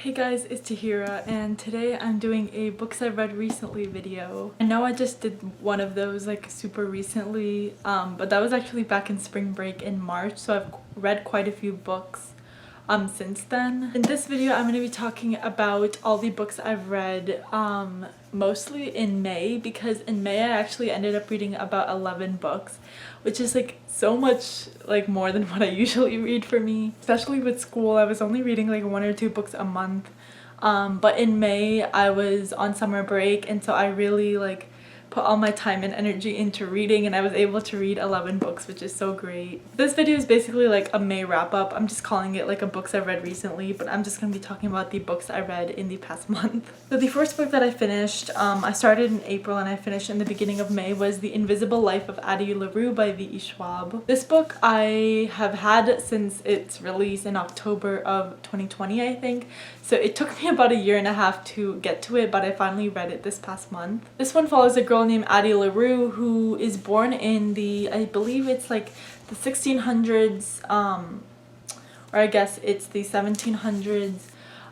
Hey guys, it's Tahira, and today I'm doing a books I've read recently video. I know I just did one of those like super recently, but that was actually back in spring break in March, so I've read quite a few books since then. In this video, I'm going to be talking about all the books I've read mostly in May, because in May I actually ended up reading about 11 books, which is like so much like more than what I usually read for me. Especially with school, I was only reading like 1 or 2 books a month. But in May I was on summer break, and so I really like put all my time and energy into reading, and I was able to read 11 books, which is so great. This video is basically like a May wrap up. I'm just calling it like a books I've read recently, but I'm just gonna be talking about the books I read in the past month. So the first book that I finished, I started in April and I finished in the beginning of May, was The Invisible Life of Addie LaRue by V.E. Schwab. This book I have had since its release in October of 2020, I think. So it took me about 1.5 years to get to it, but I finally read it this past month. This one follows a girl named Addie LaRue who is born in the, I believe it's like the 1600s, or I guess it's the 1700s.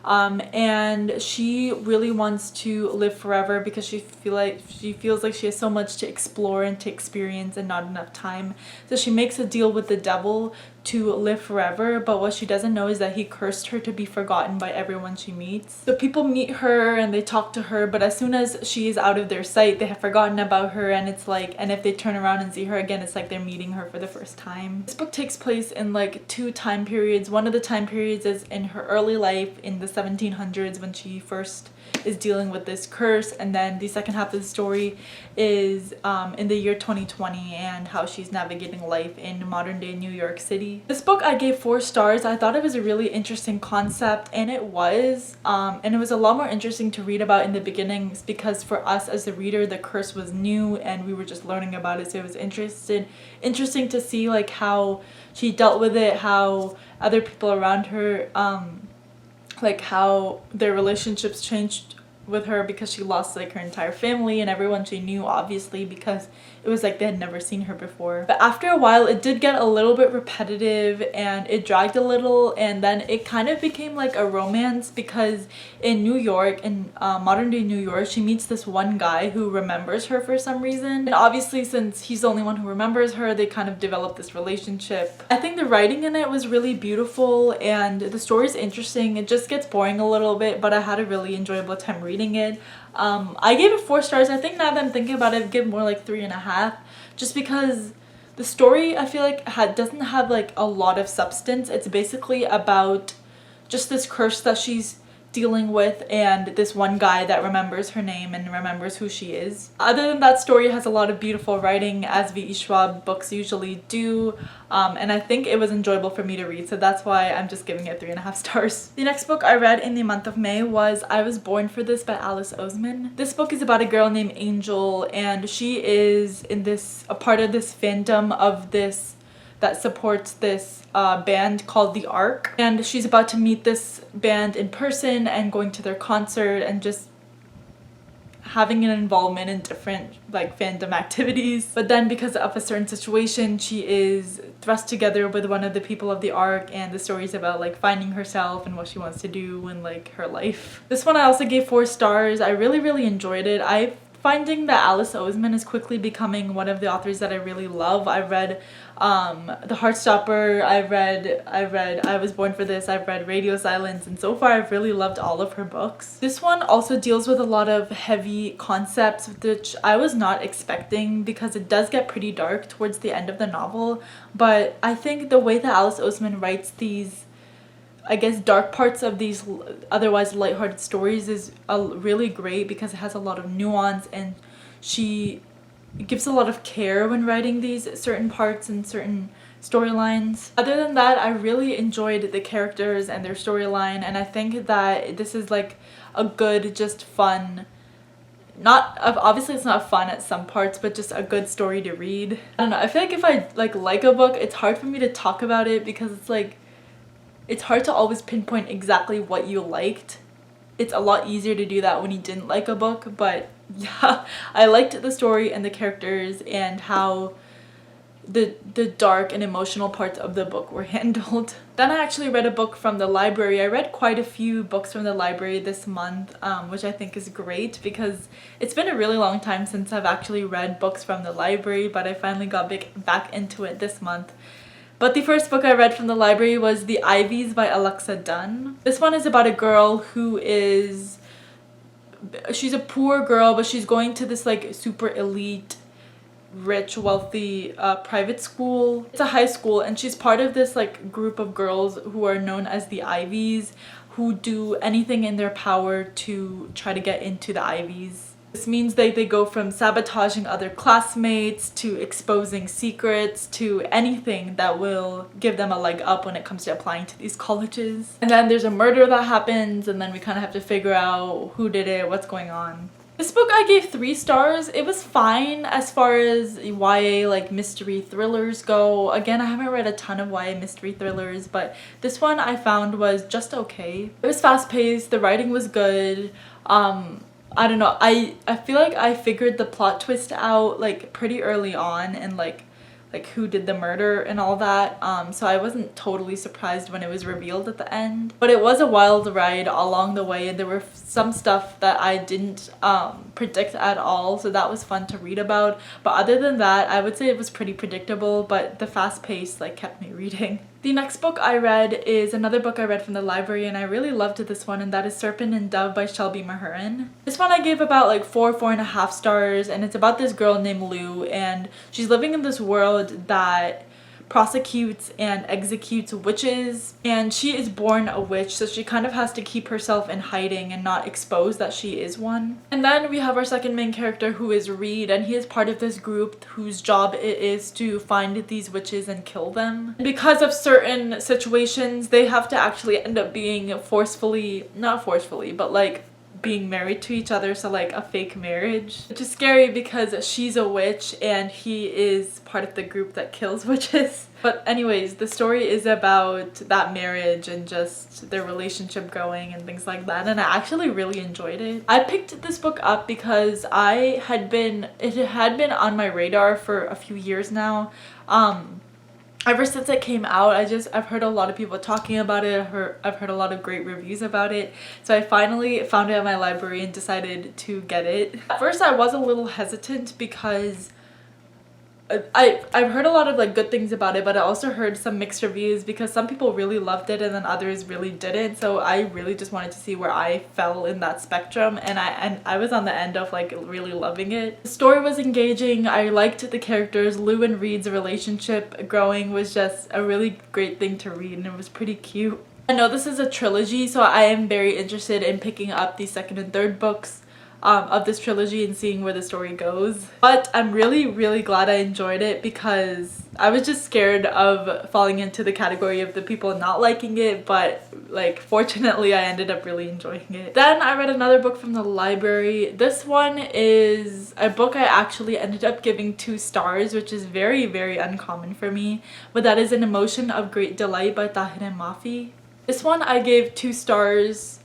And she really wants to live forever because she feels like she has so much to explore and to experience and not enough time. So she makes a deal with the devil to live forever, but what she doesn't know is that he cursed her to be forgotten by everyone she meets. So people meet her and they talk to her, but as soon as she is out of their sight, they have forgotten about her, and it's like, and if they turn around and see her again, it's like they're meeting her for the first time. This book takes place in like 2 time periods. One of the time periods is in her early life in the 1700s when she first is dealing with this curse, and then the second half of the story is in the year 2020 and how she's navigating life in modern day New York City. This book I gave 4 stars. I thought it was a really interesting concept, and it was a lot more interesting to read about in the beginnings, because for us as the reader the curse was new and we were just learning about it, so it was interesting to see like how she dealt with it, how other people around her like how their relationships changed with her because she lost like her entire family and everyone she knew, obviously, because it was like they had never seen her before. But after a while it did get a little bit repetitive and it dragged a little, and then it kind of became like a romance, because in New York, in modern day New York, she meets this one guy who remembers her for some reason, and obviously since he's the only one who remembers her, they kind of develop this relationship. I think the writing in it was really beautiful and the story's interesting. It just gets boring a little bit, but I had a really enjoyable time reading it. I gave it 4 stars. I think now that I'm thinking about it, I'd give more like 3.5, just because the story I feel like doesn't have like a lot of substance. It's basically about just this curse that she's dealing with and this one guy that remembers her name and remembers who she is. Other than that, story has a lot of beautiful writing, as V.E. Schwab books usually do, and I think it was enjoyable for me to read, so that's why I'm just giving it 3.5 stars. The next book I read in the month of May was I Was Born for This by Alice Oseman. This book is about a girl named Angel, and she is a part of this fandom of this that supports this band called The Ark, and she's about to meet this band in person and going to their concert and just having an involvement in different like fandom activities. But then because of a certain situation, she is thrust together with one of the people of the Ark, and the story is about like finding herself and what she wants to do in like her life. This one I also gave 4 stars. I really enjoyed it. I'm finding that Alice Oseman is quickly becoming one of the authors that I really love. I've read The Heartstopper, I've read I Was Born for This, I've read Radio Silence, and so far I've really loved all of her books. This one also deals with a lot of heavy concepts, which I was not expecting, because it does get pretty dark towards the end of the novel, but I think the way that Alice Oseman writes these, I guess, dark parts of these otherwise lighthearted stories is really great, because it has a lot of nuance and she gives a lot of care when writing these certain parts and certain storylines. Other than that, I really enjoyed the characters and their storyline, and I think that this is like a good, just fun, obviously it's not fun at some parts, but just a good story to read. I don't know, I feel like if I like a book, it's hard for me to talk about it, because it's like it's hard to always pinpoint exactly what you liked. It's a lot easier to do that when you didn't like a book, but yeah, I liked the story and the characters and how the dark and emotional parts of the book were handled. Then I actually read a book from the library. I read quite a few books from the library this month, which I think is great because it's been a really long time since I've actually read books from the library, but I finally got back into it this month. But the first book I read from the library was The Ivies by Alexa Dunn. This one is about a girl who she's a poor girl, but she's going to this like super elite rich wealthy private school. It's a high school, and she's part of this like group of girls who are known as the Ivies, who do anything in their power to try to get into the Ivies. This means they go from sabotaging other classmates to exposing secrets to anything that will give them a leg up when it comes to applying to these colleges. And then there's a murder that happens, and then we kind of have to figure out who did it, what's going on. This book I gave 3 stars. It was fine as far as YA like mystery thrillers go. Again, I haven't read a ton of YA mystery thrillers, but this one I found was just okay. It was fast-paced, the writing was good. I don't know, I feel like I figured the plot twist out like pretty early on, and like who did the murder and all that, so I wasn't totally surprised when it was revealed at the end. But it was a wild ride along the way, and there were some stuff that I didn't predict at all, so that was fun to read about. But other than that, I would say it was pretty predictable, but the fast pace like kept me reading. The next book I read is another book I read from the library, and I really loved this one, and that is Serpent and Dove by Shelby Mahurin. This one I gave about like 4.5 stars, and it's about this girl named Lou, and she's living in this world that prosecutes and executes witches, and she is born a witch, so she kind of has to keep herself in hiding and not expose that she is one. And then we have our second main character, who is Reed, and he is part of this group whose job it is to find these witches and kill them. Because of certain situations, they have to actually end up being not forcefully, but like being married to each other, so like a fake marriage, which is scary because she's a witch and he is part of the group that kills witches. But anyways, the story is about that marriage and just their relationship growing and things like that, and I actually really enjoyed it. I picked this book up because it had been on my radar for a few years now. Ever since it came out, I've heard a lot of people talking about it. I've heard a lot of great reviews about it. So I finally found it at my library and decided to get it. At first I was a little hesitant because I've heard a lot of like good things about it, but I also heard some mixed reviews because some people really loved it and then others really didn't. So I really just wanted to see where I fell in that spectrum, and I was on the end of like really loving it. The story was engaging. I liked the characters. Lou and Reed's relationship growing was just a really great thing to read, and it was pretty cute. I know this is a trilogy, so I am very interested in picking up the second and third books of this trilogy and seeing where the story goes. But I'm really glad I enjoyed it because I was just scared of falling into the category of the people not liking it, but like fortunately I ended up really enjoying it. Then I read another book from the library. This one is a book I actually ended up giving 2 stars, which is very uncommon for me, but that is An Emotion of Great Delight by tahirareads. This one I gave 2 stars.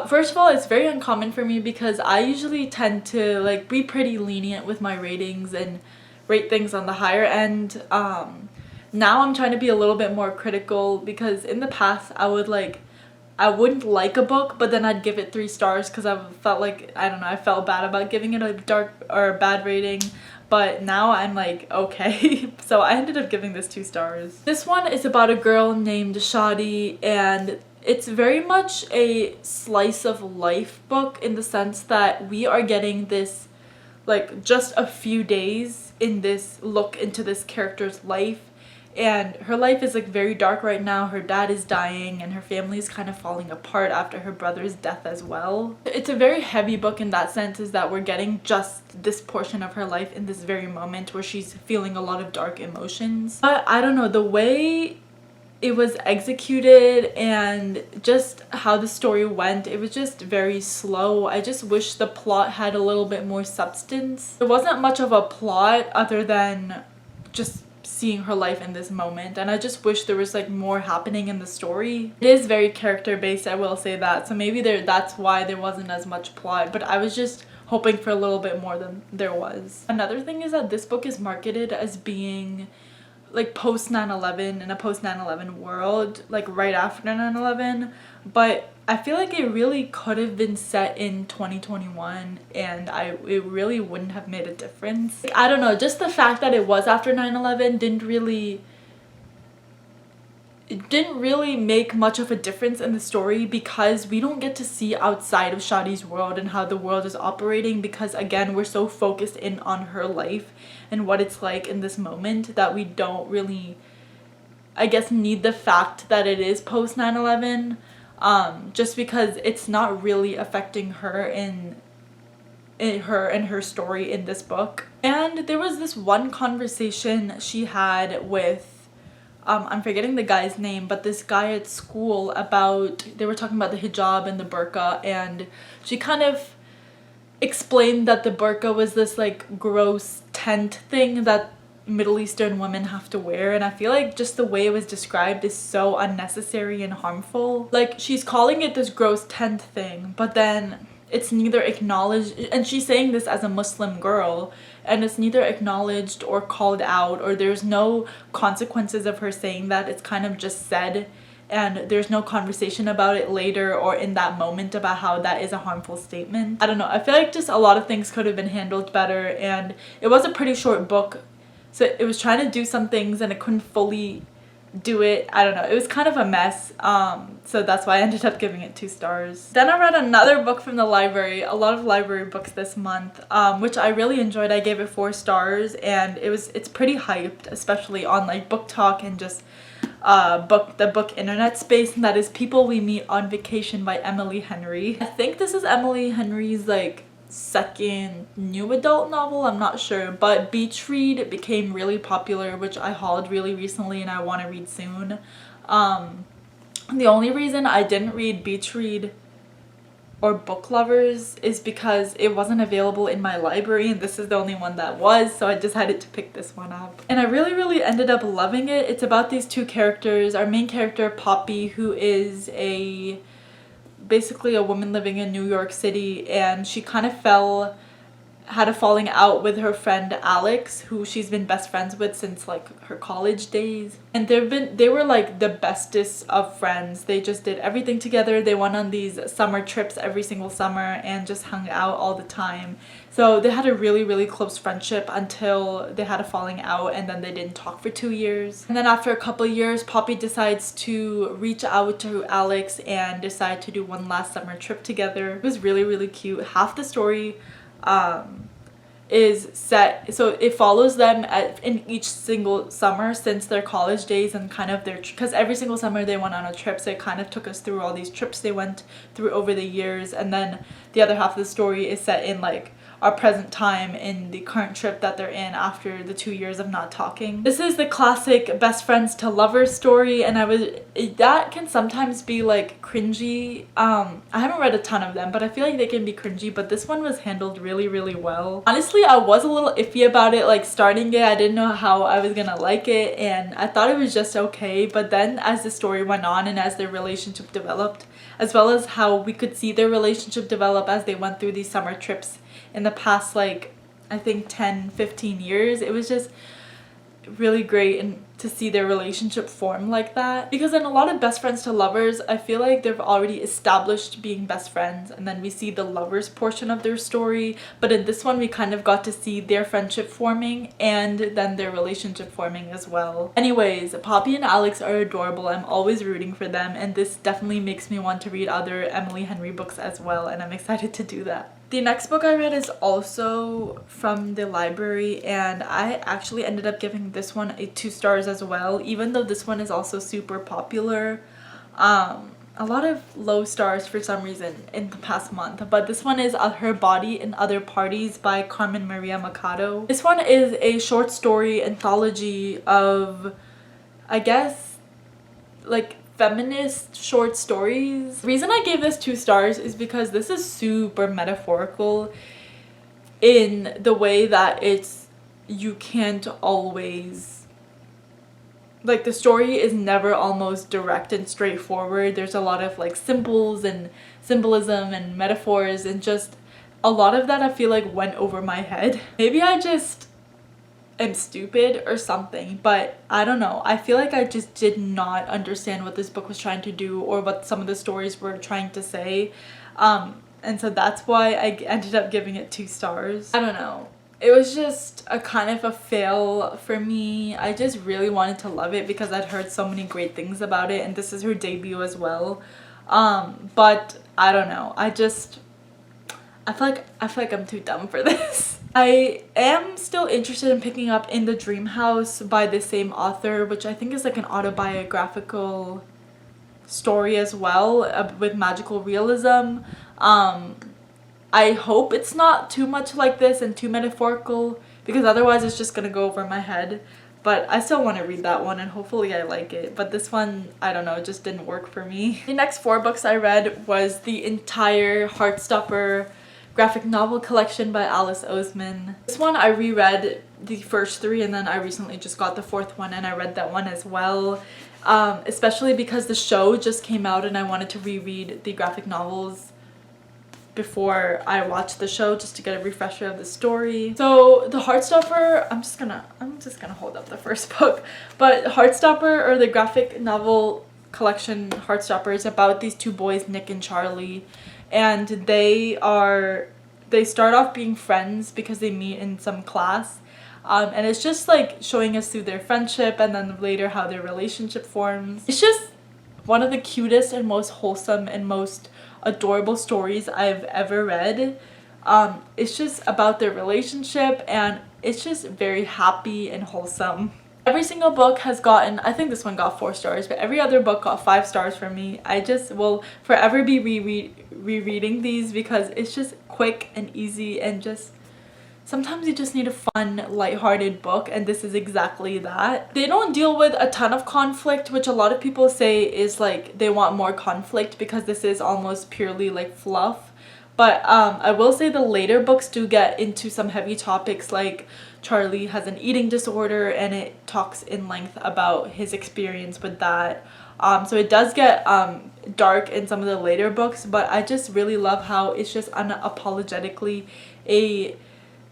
First of all, it's very uncommon for me because I usually tend to like be pretty lenient with my ratings and rate things on the higher end. Now I'm trying to be a little bit more critical because in the past I wouldn't like a book, but then I'd give it 3 stars because I felt like, I don't know, I felt bad about giving it a dark or bad rating. But now I'm like, okay. So I ended up giving this 2 stars. This one is about a girl named Shadi, and it's very much a slice of life book in the sense that we are getting this like just a few days in this look into this character's life, and her life is like very dark right now. Her dad is dying and her family is kind of falling apart after her brother's death as well. It's a very heavy book in that sense, is that we're getting just this portion of her life in this very moment where she's feeling a lot of dark emotions. But I don't know, the way it was executed and just how the story went, it was just very slow. I just wish the plot had a little bit more substance. There wasn't much of a plot other than just seeing her life in this moment, and I just wish there was like more happening in the story. It is very character based, I will say that, so maybe that's why there wasn't as much plot, but I was just hoping for a little bit more than there was. Another thing is that this book is marketed as being like post 9/11, in a post 9/11 world, like right after 9/11, but I feel like it really could have been set in 2021 and it really wouldn't have made a difference. Like, I don't know, just the fact that it was after 9/11 it didn't really make much of a difference in the story, because we don't get to see outside of Shadi's world and how the world is operating, because again, we're so focused in on her life and what it's like in this moment that we don't really, I guess, need the fact that it is post 9/11, just because it's not really affecting her in her story in this book. And there was this one conversation she had with I'm forgetting the guy's name, but this guy at school, about, they were talking about the hijab and the burqa, and she kind of explained that the burqa was this like gross tent thing that Middle Eastern women have to wear, and I feel like just the way it was described is so unnecessary and harmful. Like, she's calling it this gross tent thing, but then it's neither acknowledged, and she's saying this as a Muslim girl, and it's neither acknowledged or called out, or there's no consequences of her saying that. It's kind of just said, and there's no conversation about it later or in that moment about how that is a harmful statement. I don't know, I feel like just a lot of things could have been handled better, and it was a pretty short book, so it was trying to do some things and it couldn't fully do it. I don't know, it was kind of a mess, so that's why I ended up giving it 2 stars. Then I read another book from the library, a lot of library books this month, which I really enjoyed. I gave it 4 stars, and it's pretty hyped, especially on like Book Talk and just the book internet space, and that is People We Meet on Vacation by Emily Henry. I think this is Emily Henry's like second new adult novel, I'm not sure, but Beach Read became really popular, which I hauled really recently and I want to read soon. The only reason I didn't read Beach Read or Book Lovers is because it wasn't available in my library, and this is the only one that was, so I decided to pick this one up. And I really ended up loving it. It's about these 2 characters. Our main character, Poppy, who is basically a woman living in New York City, and she kind of had a falling out with her friend Alex, who she's been best friends with since like her college days, and they were like the bestest of friends. They just did everything together. They went on these summer trips every single summer and just hung out all the time. So they had a really close friendship until they had a falling out, and then they didn't talk for 2 years. And then after a couple of years, Poppy decides to reach out to Alex and decide to do one last summer trip together. It was really cute. Half the story is set, so it follows them in each single summer since their college days, and kind of because every single summer they went on a trip, so it kind of took us through all these trips they went through over the years. And then the other half of the story is set in like our present time, in the current trip that they're in after the 2 years of not talking. This is the classic best friends to lovers story, and that can sometimes be like cringy. I haven't read a ton of them, but I feel like they can be cringy, but this one was handled really well. Honestly, I was a little iffy about it, like starting it. I didn't know how I was gonna like it, and I thought it was just okay, but then as the story went on and as their relationship developed, as well as how we could see their relationship develop as they went through these summer trips in the past, like, I think 10-15 years, it was just really great and to see their relationship form like that. Because in a lot of best friends to lovers, I feel like they've already established being best friends, and then we see the lovers portion of their story. But in this one, we kind of got to see their friendship forming and then their relationship forming as well. Anyways, Poppy and Alex are adorable. I'm always rooting for them, and this definitely makes me want to read other Emily Henry books as well, and I'm excited to do that. The next book I read is also from the library, and I actually ended up giving this one 2 stars as well, even though this one is also super popular. A lot of low stars for some reason in the past month, but this one is Her Body in Other Parties by Carmen Maria Machado. This one is a short story anthology of, I guess, like feminist short stories. The reason I gave this 2 stars is because this is super metaphorical in the way that you can't always, like, the story is never almost direct and straightforward. There's a lot of like symbols and symbolism and metaphors and just a lot of that I feel like went over my head. Maybe I just am stupid or something, but I don't know. I feel like I just did not understand what this book was trying to do or what some of the stories were trying to say. And so that's why I ended up giving it 2 stars. I don't know. It was just a kind of a fail for me. I just really wanted to love it because I'd heard so many great things about it, and this is her debut as well. But I don't know. I feel like I'm too dumb for this. I am still interested in picking up In the Dream House by the same author, which I think is like an autobiographical story as well, with magical realism. I hope it's not too much like this and too metaphorical, because otherwise it's just gonna go over my head. But I still want to read that one and hopefully I like it. But this one, I don't know, just didn't work for me. The next 4 books I read was the entire Heartstopper graphic novel collection by Alice Oseman. This one I reread the first 3 and then I recently just got the 4th one and I read that one as well. Especially because the show just came out and I wanted to reread the graphic novels before I watched the show just to get a refresher of the story. So the Heartstopper, I'm just gonna hold up the first book, but Heartstopper, or the graphic novel collection Heartstopper, is about these 2 boys, Nick and Charlie, and they start off being friends because they meet in some class. And it's just like showing us through their friendship and then later how their relationship forms. It's just one of the cutest and most wholesome and most adorable stories I've ever read. It's just about their relationship and it's just very happy and wholesome. Every single book has gotten, I think this one got 4 stars, but every other book got 5 stars for me. I just will forever be rereading these because it's just quick and easy, and just sometimes you just need a fun, lighthearted book, and this is exactly that. They don't deal with a ton of conflict, which a lot of people say is like they want more conflict because this is almost purely like fluff. But I will say the later books do get into some heavy topics, like Charlie has an eating disorder and it talks in length about his experience with that. So it does get dark in some of the later books, but I just really love how it's just unapologetically a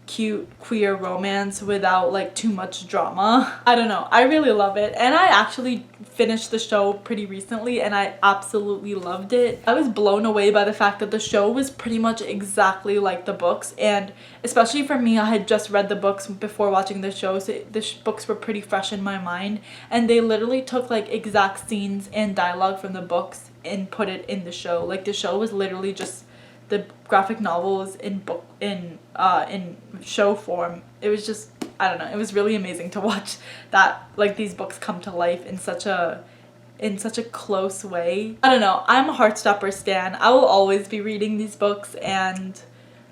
cute queer romance without like too much drama. I don't know, I really love it, and I actually finished the show pretty recently and I absolutely loved it. I was blown away by the fact that the show was pretty much exactly like the books, and especially for me, I had just read the books before watching the show, so the books were pretty fresh in my mind, and they literally took like exact scenes and dialogue from the books and put it in the show. Like the show was literally just the graphic novels in show form. It was just, I don't know, it was really amazing to watch that, like, these books come to life in such a close way. I don't know, I'm a Heartstopper stan. I will always be reading these books, and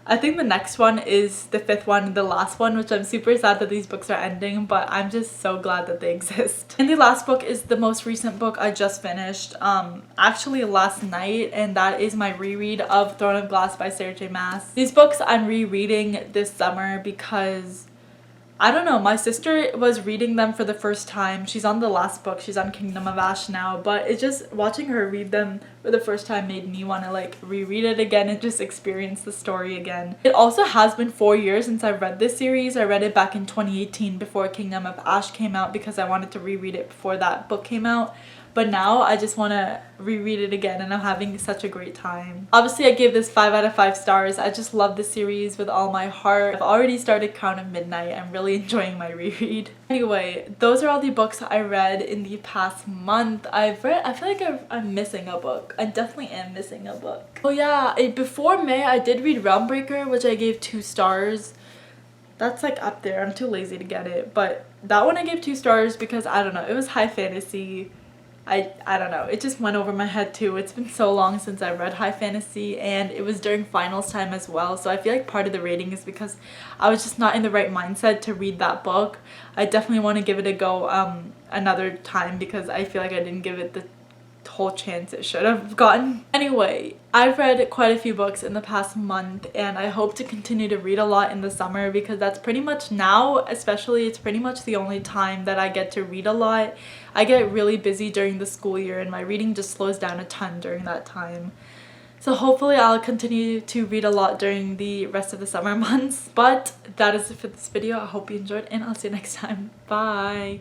I think the next one is the 5th one, the last one, which I'm super sad that these books are ending, but I'm just so glad that they exist. And the last book is the most recent book I just finished, actually last night, and that is my reread of Throne of Glass by Sarah J Maas. These books I'm rereading this summer because, I don't know, my sister was reading them for the first time. She's on the last book, she's on Kingdom of Ash now, but it just, watching her read them for the first time made me want to like reread it again and just experience the story again. It also has been 4 years since I've read this series. I read it back in 2018 before Kingdom of Ash came out because I wanted to reread it before that book came out. But now I just want to reread it again and I'm having such a great time. Obviously I gave this 5 out of 5 stars. I just love the series with all my heart. I've already started Crown of Midnight. I'm really enjoying my reread. Anyway, those are all the books I read in the past month. I feel like I'm missing a book. I definitely am missing a book. Oh yeah, before May I did read Realmbreaker, which I gave 2 stars. That's like up there. I'm too lazy to get it. But that one I gave 2 stars because, I don't know, it was high fantasy. I don't know, it just went over my head too. It's been so long since I read high fantasy, and it was during finals time as well, so I feel like part of the rating is because I was just not in the right mindset to read that book. I definitely want to give it a go another time because I feel like I didn't give it the whole chance it should have gotten. Anyway, I've read quite a few books in the past month, and I hope to continue to read a lot in the summer because that's pretty much, now especially, it's pretty much the only time that I get to read a lot. I get really busy during the school year and my reading just slows down a ton during that time. So hopefully I'll continue to read a lot during the rest of the summer months. But that is it for this video. I hope you enjoyed and I'll see you next time. Bye!